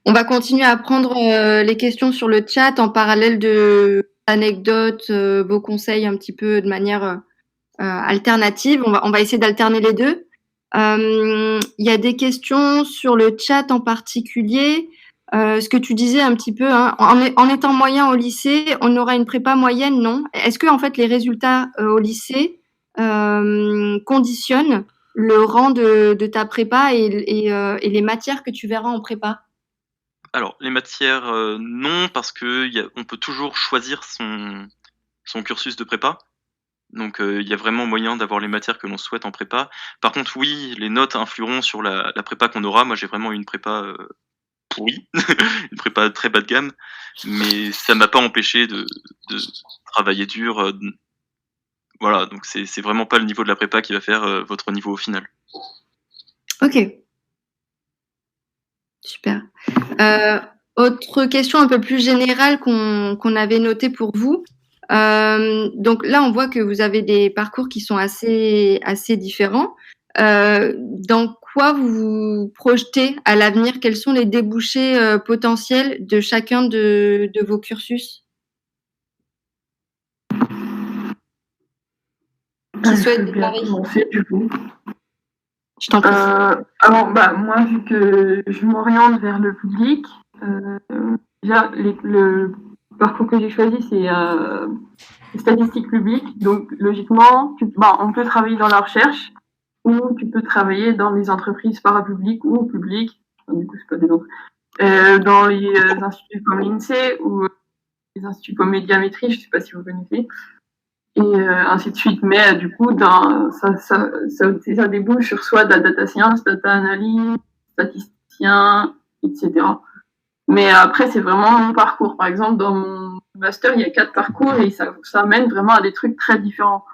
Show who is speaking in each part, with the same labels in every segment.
Speaker 1: On va continuer à prendre les questions sur le chat en parallèle de anecdotes, vos conseils un petit peu de manière alternative. On va essayer d'alterner les deux. Il y a des questions sur le chat en particulier. Ce que tu disais un petit peu, hein, en étant moyen au lycée, on aura une prépa moyenne, non? Est-ce que en fait les résultats au lycée conditionnent le rang de ta prépa et les matières que tu verras en prépa?
Speaker 2: Alors, les matières, non, parce on peut toujours choisir son cursus de prépa. Donc, il y a vraiment moyen d'avoir les matières que l'on souhaite en prépa. Par contre, oui, les notes influeront sur la prépa qu'on aura. Moi, j'ai vraiment eu une prépa pourrie, une prépa très bas de gamme, mais ça m'a pas empêché de travailler dur. Voilà, donc c'est vraiment pas le niveau de la prépa qui va faire votre niveau au final.
Speaker 1: Ok, super. Autre question un peu plus générale qu'on avait notée pour vous. Donc là, on voit que vous avez des parcours qui sont assez différents. Dans quoi vous vous projetez à l'avenir? Quels sont les débouchés potentiels de chacun de vos cursus? Qui
Speaker 3: Je
Speaker 1: souhaite
Speaker 3: veux bien
Speaker 1: démarrer?
Speaker 3: commencer du coup.
Speaker 1: Je t'en prie.
Speaker 3: Alors, moi, vu que je m'oriente vers le public, déjà, le parcours que j'ai choisi, c'est statistique publique. Donc, logiquement, on peut travailler dans la recherche ou tu peux travailler dans les entreprises parapubliques ou publiques. Enfin, du coup, c'est pas des entreprises. Dans les instituts comme l'INSEE ou les instituts comme Médiamétrie, je sais pas si vous connaissez. Et ainsi de suite. Mais du coup, ça débouche sur soit de la data science, data analyse, statisticien, etc. Mais après, c'est vraiment mon parcours. Par exemple, dans mon master, il y a 4 parcours et ça mène vraiment à des trucs très différents.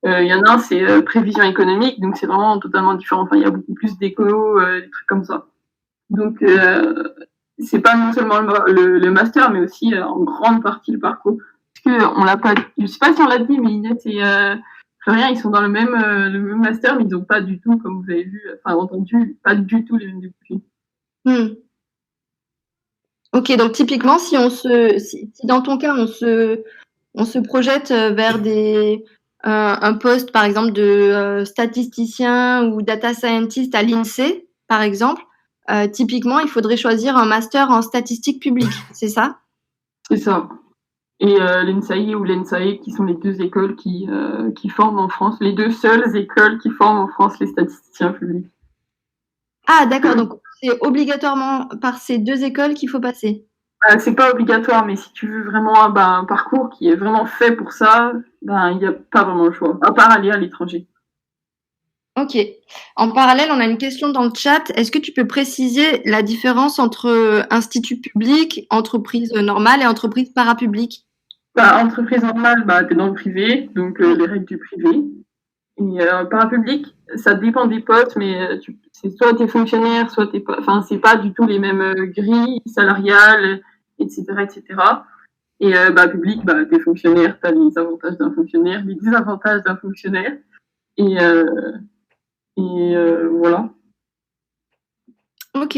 Speaker 3: Il y en a un, c'est prévision économique, donc c'est vraiment totalement différent. Enfin, il y a beaucoup plus d'éco, des trucs comme ça. Donc, c'est pas non seulement le master, mais aussi en grande partie le parcours. Parce que on l'a pas, je sais pas si on l'a dit, mais Inès et Florian, ils sont dans le même master, mais ils n'ont pas du tout, comme vous avez vu, enfin entendu, pas du tout les mêmes débouchés.
Speaker 1: Ok, donc typiquement, si dans ton cas, on se projette vers un poste, par exemple, de statisticien ou data scientist à l'INSEE, par exemple, typiquement, il faudrait choisir un master en statistique publique, c'est ça?
Speaker 3: C'est ça. Et l'ENSAI ou l'ENSAE, qui sont les deux écoles qui forment en France, les deux seules écoles qui forment en France les statisticiens publics.
Speaker 1: Ah, d'accord, donc c'est obligatoirement par ces deux écoles qu'il faut passer.
Speaker 3: C'est pas obligatoire, mais si tu veux vraiment un parcours qui est vraiment fait pour ça, il n'y a pas vraiment le choix, à part aller à l'étranger.
Speaker 1: Ok. En parallèle, on a une question dans le chat. Est-ce que tu peux préciser la différence entre institut public, entreprise normale et entreprise parapublique?
Speaker 3: Entreprise normale, t'es dans le privé, donc les règles du privé. Et parapublic, ça dépend des postes, mais c'est soit t'es fonctionnaire, soit t'es pas. Enfin, c'est pas du tout les mêmes grilles salariales, etc., etc. Et public, t'es fonctionnaire, t'as les avantages d'un fonctionnaire, les désavantages d'un fonctionnaire. Et voilà.
Speaker 1: Ok.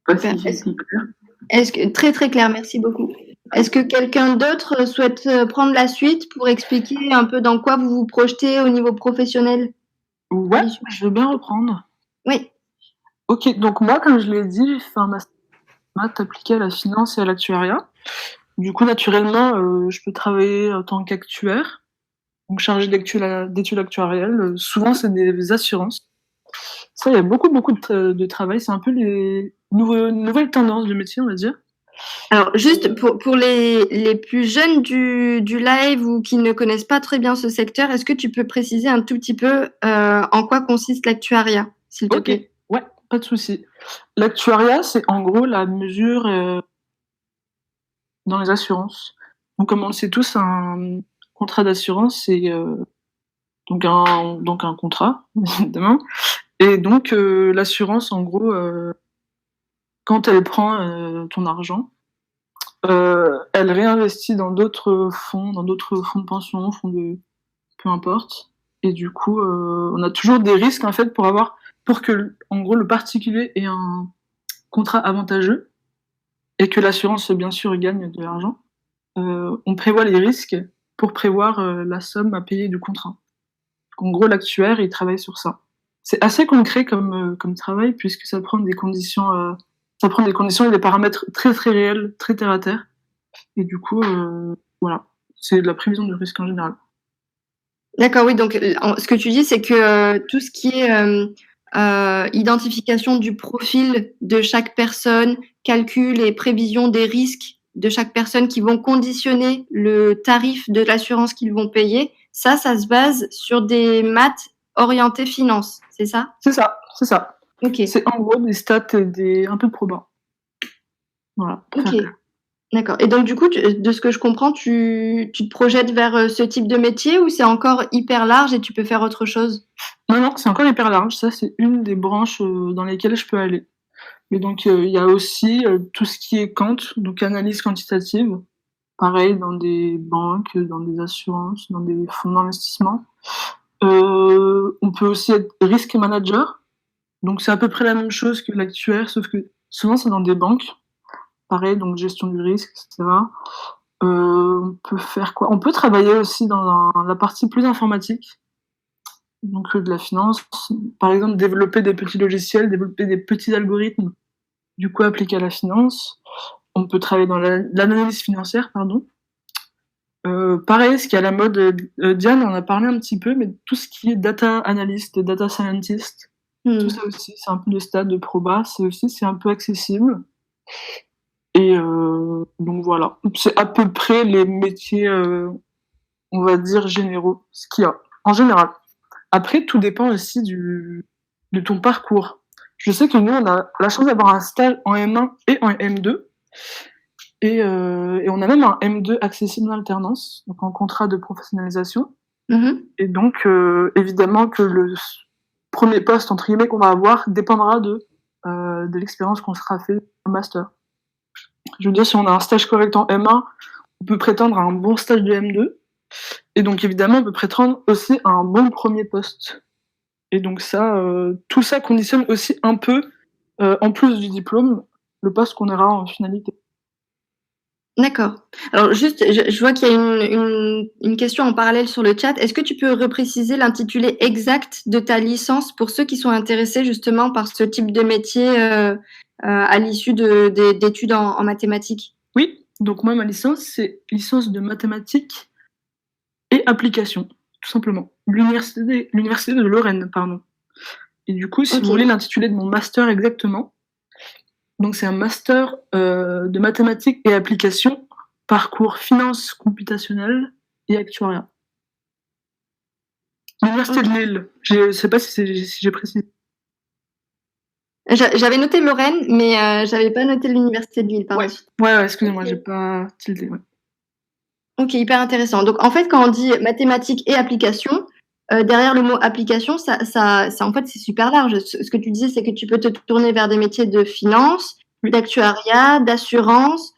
Speaker 3: Pas si j'ai été clair.
Speaker 1: Très très clair, merci beaucoup. Est-ce que quelqu'un d'autre souhaite prendre la suite pour expliquer un peu dans quoi vous vous projetez au niveau professionnel?
Speaker 4: Ouais, je veux bien reprendre.
Speaker 1: Oui.
Speaker 4: Ok, donc moi, comme je l'ai dit, j'ai fait un master maths appliqué à la finance et à l'actuariat. Du coup, naturellement, je peux travailler en tant qu'actuaire, donc chargé d'études actuarielles. Souvent, c'est des assurances. Ça, il y a beaucoup de travail. C'est un peu les nouvelles tendances du métier, on va dire.
Speaker 1: Alors, juste pour les plus jeunes du live ou qui ne connaissent pas très bien ce secteur, est-ce que tu peux préciser un tout petit peu en quoi consiste l'actuariat, s'il te plaît?
Speaker 4: Ouais, pas de souci. L'actuariat, c'est en gros la mesure dans les assurances. Donc, comme on le sait tous, un contrat d'assurance, c'est donc un contrat, évidemment. Et donc, l'assurance, en gros, quand elle prend ton argent, elle réinvestit dans d'autres fonds de pension, peu importe. Et du coup, on a toujours des risques, en fait, pour que, en gros, le particulier ait un contrat avantageux. et que l'assurance, bien sûr, gagne de l'argent, on prévoit les risques pour prévoir la somme à payer du contrat. En gros, l'actuaire, il travaille sur ça. C'est assez concret comme travail, puisque ça prend des conditions et des paramètres très très réels, très terre à terre. Et du coup, voilà, c'est de la prévision de risque en général.
Speaker 1: D'accord, oui, donc ce que tu dis, c'est que tout ce qui est identification du profil de chaque personne, calcul et prévision des risques de chaque personne qui vont conditionner le tarif de l'assurance qu'ils vont payer, ça se base sur des maths orientées finance, c'est ça?
Speaker 4: C'est ça.
Speaker 1: Ok.
Speaker 4: C'est en gros des stats et un peu de proba. Voilà.
Speaker 1: Ok. D'accord. Et donc, du coup, de ce que je comprends, tu te projettes vers ce type de métier ou c'est encore hyper large et tu peux faire autre chose?
Speaker 4: Non, c'est encore hyper large. Ça, c'est une des branches dans lesquelles je peux aller. Mais donc, il y a aussi tout ce qui est quant, donc analyse quantitative. Pareil, dans des banques, dans des assurances, dans des fonds d'investissement. On peut aussi être risk manager. Donc, c'est à peu près la même chose que l'actuaire, sauf que souvent, c'est dans des banques. Pareil, donc gestion du risque, etc. On peut faire quoi? On peut travailler aussi dans la partie plus informatique, donc de la finance. Par exemple, développer des petits logiciels, développer des petits algorithmes, du coup appliqués à la finance. On peut travailler dans l'analyse financière, pardon. Pareil, ce qui est à la mode, Diane en a parlé un petit peu, mais tout ce qui est data analyst, data scientist, tout ça aussi, c'est un peu le stade de proba, c'est un peu accessible. Et donc voilà, c'est à peu près les métiers, on va dire, généraux, ce qu'il y a, en général. Après, tout dépend aussi de ton parcours. Je sais que nous, on a la chance d'avoir un stage en M1 et en M2, et on a même un M2 accessible en alternance, donc en contrat de professionnalisation. Et donc, évidemment que le premier poste, entre guillemets, qu'on va avoir dépendra de l'expérience qu'on sera fait au master. Je veux dire, si on a un stage correct en M1, on peut prétendre à un bon stage de M2. Et donc, évidemment, on peut prétendre aussi à un bon premier poste. Et donc, ça, tout ça conditionne aussi un peu, en plus du diplôme, le poste qu'on aura en finalité.
Speaker 1: D'accord. Alors juste, je vois qu'il y a une question en parallèle sur le chat. Est-ce que tu peux repréciser l'intitulé exact de ta licence pour ceux qui sont intéressés justement par ce type de métier à l'issue d'études en mathématiques?
Speaker 4: Oui, donc moi, ma licence, c'est licence de mathématiques et applications, tout simplement. L'université de Lorraine, pardon. Et du coup, si vous voulez l'intitulé de mon master exactement, donc c'est un master de mathématiques et applications, parcours finance computationnelle et actuariat. L'université de Lille, je sais pas si j'ai précisé.
Speaker 1: J'avais noté Lorraine, mais j'avais pas noté l'université de Lille.
Speaker 4: Ouais, excusez-moi, j'ai pas tilté. Ouais.
Speaker 1: Ok, hyper intéressant. Donc en fait, quand on dit mathématiques et applications, derrière le mot application, ça en fait c'est super large. Ce que tu disais, c'est que tu peux te tourner vers des métiers de finance, d'actuariat, d'assurance,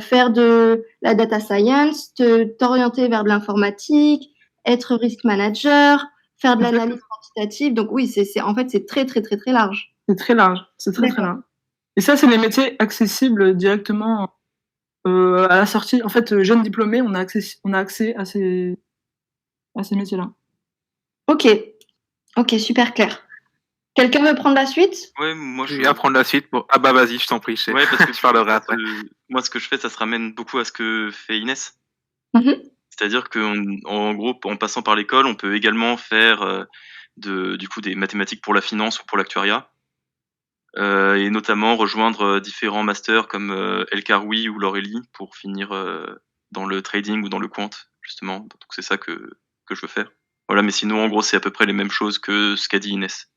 Speaker 1: faire de la data science, t'orienter vers de l'informatique, être risk manager, faire de l'analyse quantitative. Donc oui, en fait c'est très très très très large.
Speaker 4: C'est très large, c'est très très large. Et ça, c'est les métiers accessibles directement à la sortie. En fait, jeunes diplômés, on a accès à ces métiers-là.
Speaker 1: Ok, super clair. Quelqu'un veut prendre la suite?
Speaker 2: Ouais, moi
Speaker 5: je viens prendre la suite. Ah bah vas-y, je t'en prie.
Speaker 2: Ouais, parce que
Speaker 5: je parlerai après.
Speaker 2: Moi, ce que je fais, ça se ramène beaucoup à ce que fait Inès. C'est-à-dire qu'en gros, en passant par l'école, on peut également faire du coup des mathématiques pour la finance ou pour l'actuariat. Et notamment rejoindre différents masters comme El Karoui ou l'Aurélie pour finir dans le trading ou dans le quant, justement. Donc c'est ça que je veux faire. Voilà, mais sinon, en gros, c'est à peu près les mêmes choses que ce qu'a dit Inès.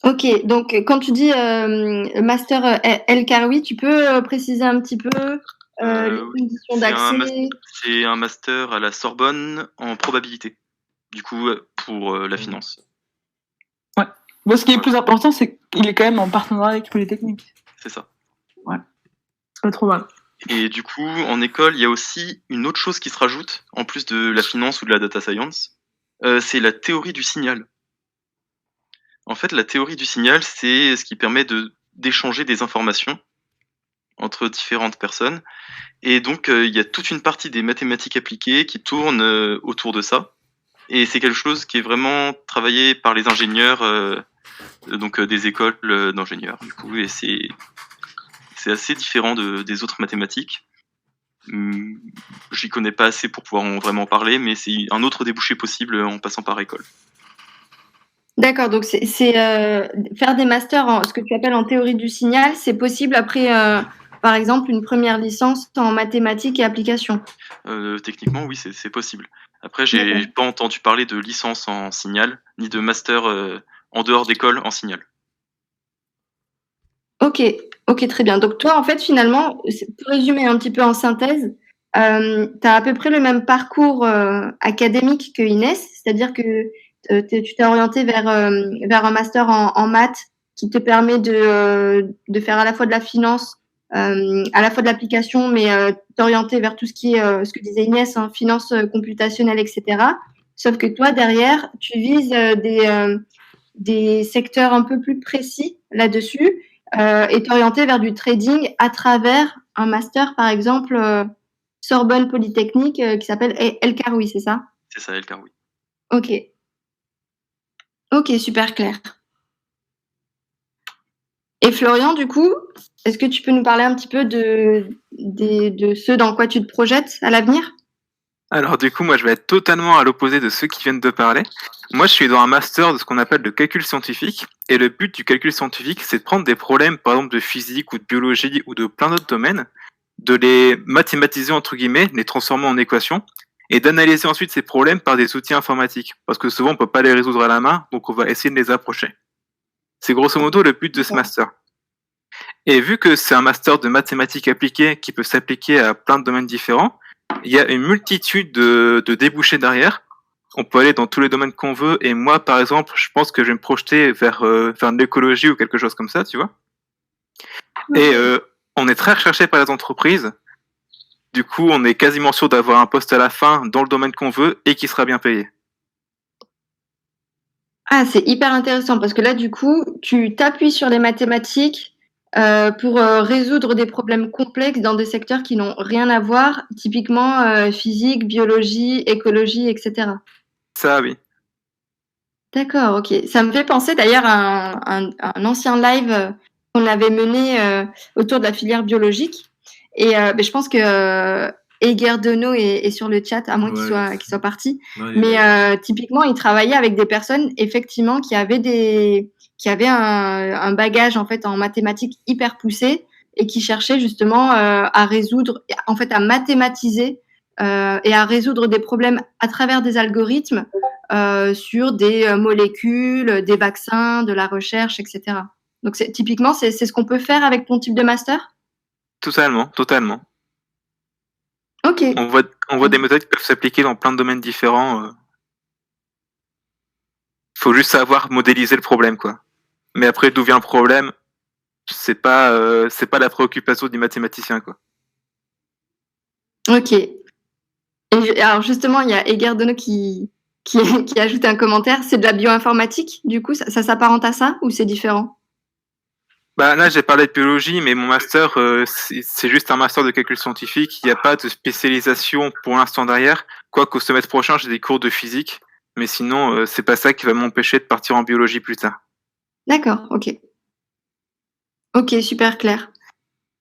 Speaker 1: Ok, donc quand tu dis master El Karoui, tu peux préciser un petit peu les conditions d'accès?
Speaker 2: C'est un master à la Sorbonne en probabilité, du coup, pour la finance.
Speaker 4: Ouais. Moi, ce qui est plus important, c'est qu'il est quand même en partenariat avec Polytechnique.
Speaker 2: C'est ça.
Speaker 4: Ouais. C'est pas trop mal.
Speaker 2: Et du coup, en école, il y a aussi une autre chose qui se rajoute, en plus de la finance ou de la data science, c'est la théorie du signal. En fait, la théorie du signal, c'est ce qui permet d'échanger des informations entre différentes personnes. Et donc, il y a toute une partie des mathématiques appliquées qui tourne autour de ça. Et c'est quelque chose qui est vraiment travaillé par les ingénieurs, donc des écoles d'ingénieurs, du coup, et c'est assez différent des autres mathématiques. J'y connais pas assez pour pouvoir vraiment parler, mais c'est un autre débouché possible en passant par école.
Speaker 1: D'accord, donc c'est faire des masters en ce que tu appelles en théorie du signal, c'est possible après, par exemple, une première licence en mathématiques et applications?
Speaker 2: Techniquement, oui, c'est possible. Après, j'ai pas entendu parler de licence en signal, ni de master en dehors d'école en signal.
Speaker 1: OK, OK, très bien. Donc toi, en fait, finalement, pour résumer un petit peu en synthèse, tu as à peu près le même parcours, académique que Inès, c'est-à-dire que, tu t'es orientée vers un master en maths qui te permet de faire à la fois de la finance, à la fois de l'application, mais t'orienter vers tout ce qui est, ce que disait Inès, hein, finance, computationnelle et cetera. Sauf que toi, derrière, tu vises, des secteurs un peu plus précis là-dessus, et t'orienter vers du trading à travers un master, par exemple, Sorbonne Polytechnique, qui s'appelle El Karoui, c'est ça?
Speaker 2: C'est ça, Elkar, oui.
Speaker 1: OK. OK, super clair. Et Florian, du coup, est-ce que tu peux nous parler un petit peu de ce dans quoi tu te projettes à l'avenir?
Speaker 5: Alors du coup, moi je vais être totalement à l'opposé de ceux qui viennent de parler. Moi je suis dans un master de ce qu'on appelle le calcul scientifique, et le but du calcul scientifique, c'est de prendre des problèmes, par exemple de physique ou de biologie ou de plein d'autres domaines, de les mathématiser entre guillemets, de les transformer en équations, et d'analyser ensuite ces problèmes par des outils informatiques, parce que souvent on peut pas les résoudre à la main, donc on va essayer de les approcher. C'est grosso modo le but de ce master. Et vu que c'est un master de mathématiques appliquées qui peut s'appliquer à plein de domaines différents, il y a une multitude de débouchés derrière. On peut aller dans tous les domaines qu'on veut. Et moi, par exemple, je pense que je vais me projeter vers de l'écologie ou quelque chose comme ça, tu vois. Et on est très recherché par les entreprises. Du coup, on est quasiment sûr d'avoir un poste à la fin dans le domaine qu'on veut et qui sera bien payé.
Speaker 1: Ah, c'est hyper intéressant parce que là, du coup, tu t'appuies sur les mathématiques pour résoudre des problèmes complexes dans des secteurs qui n'ont rien à voir, typiquement physique, biologie, écologie, etc.
Speaker 5: Ça, oui.
Speaker 1: D'accord, ok. Ça me fait penser d'ailleurs à un ancien live qu'on avait mené autour de la filière biologique. Et ben, je pense que Eger Deneau est sur le chat, à moins qu'il soit parti.
Speaker 6: Non,
Speaker 1: Mais typiquement, il travaillait avec des personnes, effectivement, qui avaient un bagage en fait en mathématiques hyper poussé et qui cherchaient justement à résoudre, en fait, à mathématiser et à résoudre des problèmes à travers des algorithmes sur des molécules, des vaccins, de la recherche, etc. Donc typiquement, c'est ce qu'on peut faire avec ton type de master?
Speaker 5: Totalement, totalement.
Speaker 1: Ok.
Speaker 5: On voit des méthodes qui peuvent s'appliquer dans plein de domaines différents. Faut juste savoir modéliser le problème, quoi. Mais après, d'où vient le problème, c'est pas la préoccupation du mathématicien, quoi.
Speaker 1: Ok. Et alors justement, il y a Eger Deneau qui ajoute un commentaire. C'est de la bioinformatique, du coup, ça s'apparente à ça ou c'est différent?
Speaker 5: Bah là, j'ai parlé de biologie, mais mon master, c'est juste un master de calcul scientifique. Il n'y a pas de spécialisation pour l'instant derrière. Quoique au semestre prochain, j'ai des cours de physique. Mais sinon, c'est pas ça qui va m'empêcher de partir en biologie plus tard.
Speaker 1: D'accord, ok. Ok, super clair.